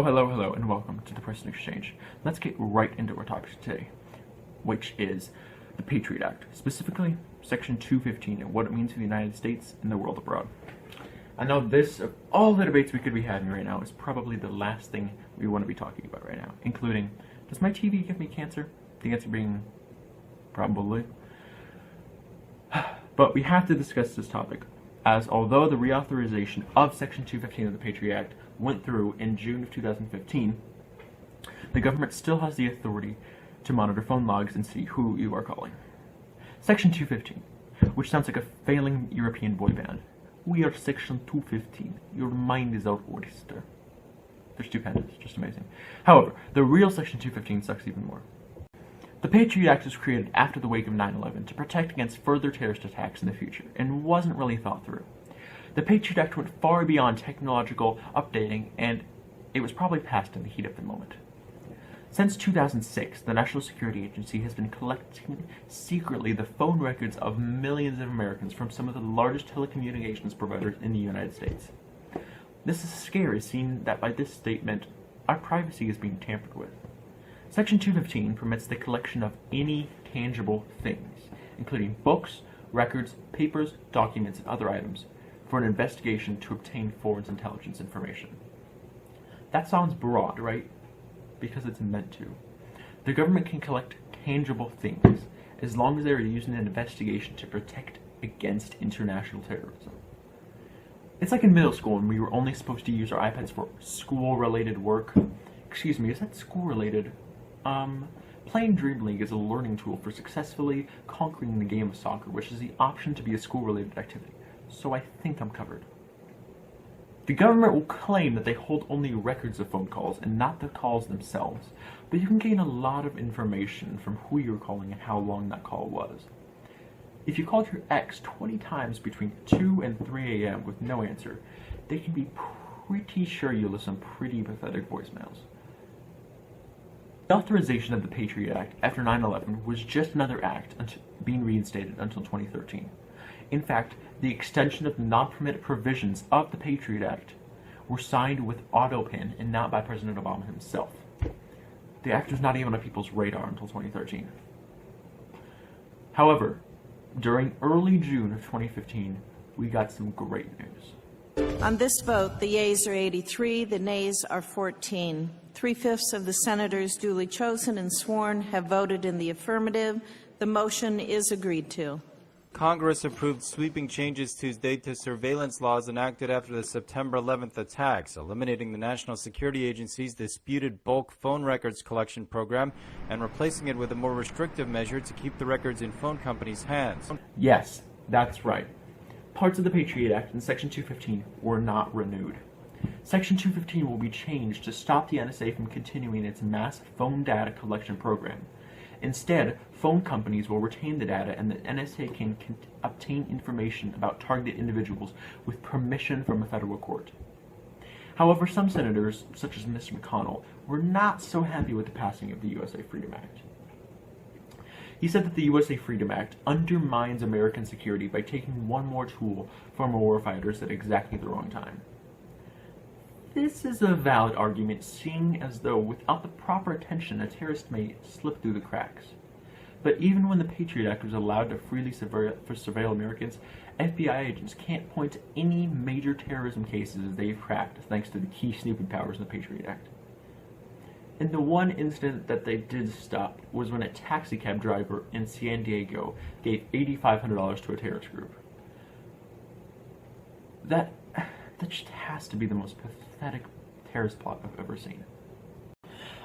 Hello, and welcome to the Preston Exchange. Let's get right into our topic today, which is the Patriot Act, specifically Section 215 and what it means for the United States and the world abroad. I know this, of all the debates we could be having right now, is probably the last thing we want to be talking about right now, including, does my TV give me cancer? The answer being, probably. But we have to discuss this topic, as although the reauthorization of Section 215 of the Patriot Act went through in June of 2015, the government still has the authority to monitor phone logs and see who you are calling. Section 215, which sounds like a failing European boy band. We are Section 215. Your mind is our oyster. There's two pennies, just amazing. However, the real Section 215 sucks even more. The Patriot Act was created after the wake of 9/11 to protect against further terrorist attacks in the future, and wasn't really thought through. The Patriot Act went far beyond technological updating, and it was probably passed in the heat of the moment. Since 2006, the National Security Agency has been collecting secretly the phone records of millions of Americans from some of the largest telecommunications providers in the United States. This is scary, seeing that by this statement, our privacy is being tampered with. Section 215 permits the collection of any tangible things, including books, records, papers, documents, and other items, for an investigation to obtain foreign intelligence information. That sounds broad, right? Because it's meant to. The government can collect tangible things as long as they are using an investigation to protect against international terrorism. It's like in middle school when we were only supposed to use our iPads for school-related work. Excuse me, is that school-related? Playing Dream League is a learning tool for successfully conquering the game of soccer, which is the option to be a school-related activity. So I think I'm covered. The government will claim that they hold only records of phone calls and not the calls themselves, but you can gain a lot of information from who you're calling and how long that call was. If you called your ex 20 times between 2 and 3 a.m. with no answer, they can be pretty sure you'll listen pretty pathetic voicemails. The authorization of the Patriot Act after 9/11 was just another act being reinstated until 2013. In fact, the extension of the non-permitted provisions of the Patriot Act were signed with AutoPen and not by President Obama himself. The act was not even on people's radar until 2013. However, during early June of 2015, we got some great news. On this vote, the yeas are 83, the nays are 14. 3/5 of the senators duly chosen and sworn have voted in the affirmative. The motion is agreed to. Congress approved sweeping changes Tuesday to surveillance laws enacted after the September 11th attacks, eliminating the National Security Agency's disputed bulk phone records collection program and replacing it with a more restrictive measure to keep the records in phone companies' hands. Yes, that's right. Parts of the Patriot Act and Section 215 were not renewed. Section 215 will be changed to stop the NSA from continuing its mass phone data collection program. Instead, phone companies will retain the data, and the NSA can obtain information about targeted individuals with permission from a federal court. However, some senators, such as Mr. McConnell, were not so happy with the passing of the USA Freedom Act. He said that the USA Freedom Act undermines American security by taking one more tool from warfighters at exactly the wrong time. This is a valid argument, seeing as though without the proper attention, a terrorist may slip through the cracks. But even when the Patriot Act was allowed to freely surveil Americans, FBI agents can't point to any major terrorism cases they've cracked thanks to the key snooping powers in the Patriot Act. And the one incident that they did stop was when a taxi cab driver in San Diego gave $8,500 to a terrorist group. That just has to be the most pathetic terrorist plot I've ever seen.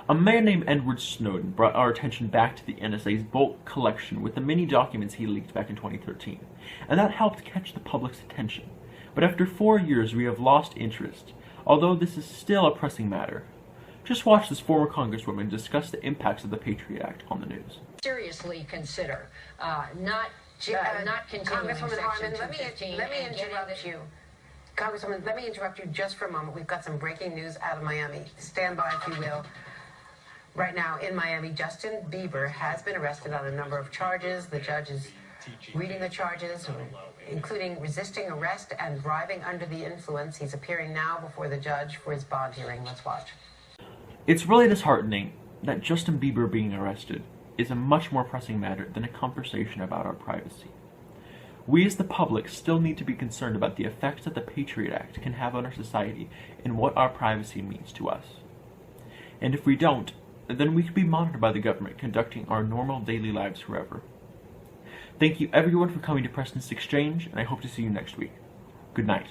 A man named Edward Snowden brought our attention back to the NSA's bulk collection with the many documents he leaked back in 2013, and that helped catch the public's attention. But after 4 years, we have lost interest, although this is still a pressing matter. Just watch this former congresswoman discuss the impacts of the Patriot Act on the news. Seriously consider not continuing Congresswoman Section Harman, let me interrupt you. Congresswoman, let me interrupt you just for a moment. We've got some breaking news out of Miami. Stand by, if you will. Right now in Miami, Justin Bieber has been arrested on a number of charges. The judge is reading the charges, including resisting arrest and driving under the influence. He's appearing now before the judge for his bond hearing. Let's watch. It's really disheartening that Justin Bieber being arrested is a much more pressing matter than a conversation about our privacy. We as the public still need to be concerned about the effects that the Patriot Act can have on our society and what our privacy means to us. And if we don't, then we could be monitored by the government conducting our normal daily lives forever. Thank you everyone for coming to Preston Exchange, and I hope to see you next week. Good night.